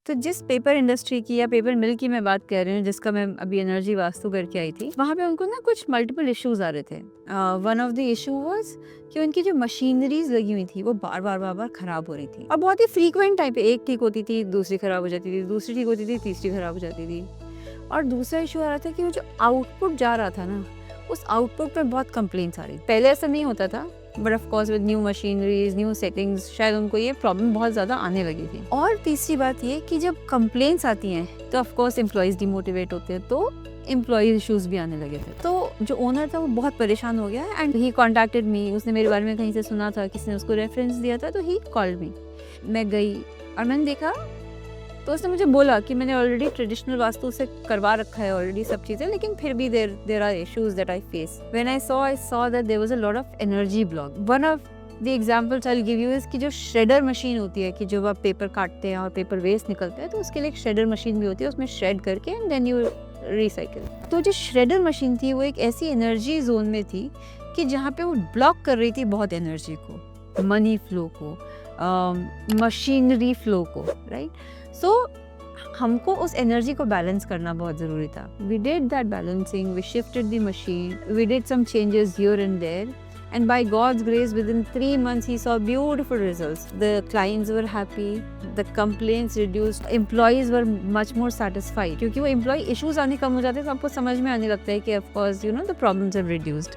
तो जिस paper industry की या पेपर मिल की मैं बात कर रही हूँ, जिसका मैं अभी एनर्जी वास्तु करके आई थी, वहाँ पे उनको ना कुछ मल्टीपल इश्यूज आ रहे थे। One of the issue was कि उनकी जो मशीनरीज लगी हुई थी वो बार बार खराब हो रही थी, और बहुत ही फ्रीक्वेंट टाइम पे एक ठीक होती थी, दूसरी खराब हो जाती थी, दूसरी ठीक होती थी, तीसरी खराब हो जाती थी। और दूसरा इशू आ रहा था कि वो जो आउटपुट जा रहा था ना, उस आउटपुट पे बहुत कंप्लेंट्स आ रही। पहले ऐसा नहीं होता था, but of course with new machineries, new settings, शायद उनको ये प्रॉब्लम बहुत ज़्यादा आने लगी थी। और तीसरी बात ये कि जब कंप्लेंट्स आती हैं तो ऑफ कोर्स एम्प्लॉयज़ डिमोटिवेट होते हैं, तो एम्प्लॉयज इशूज भी आने लगे थे। तो जो ओनर था वो बहुत परेशान हो गया एंड ही कॉन्टैक्टेड मी। उसने मेरे बारे में कहीं से सुना था, किसी ने उसको रेफरेंस दिया था, तो ही कॉल्ड मी। मैं गई और मैंने देखा, तो उसने मुझे बोला कि मैंने ऑलरेडी ट्रेडिशनल वास्तु से करवा रखा है ऑलरेडी सब चीज़ें, लेकिन फिर भी there are issues that I face. When I saw that there was a lot of energy block. One of the examples I will give you is कि जो श्रेडर मशीन होती है, कि जब आप पेपर काटते हैं और पेपर वेस्ट निकलता है, तो उसके लिए एक श्रेडर मशीन भी होती है, उसमें श्रेड करके एंड देन यू रिसाइकिल। तो जो श्रेडर मशीन थी वो एक ऐसी एनर्जी जोन में थी कि जहाँ पे वो ब्लॉक कर रही थी बहुत एनर्जी को, मनी फ्लो को, मशीनरी फ्लो को, राइट। सो हमको उस एनर्जी को बैलेंस करना बहुत ज़रूरी था। We did that balancing, we shifted the machine, we did some changes here and there, and by God's grace within 3 months he saw beautiful results. The clients were happy, the complaints reduced, employees were much more satisfied, क्योंकि वो employee issues आने कम हो जाते हैं, तो आपको समझ में आने लगता है कि of course you know the problems have reduced.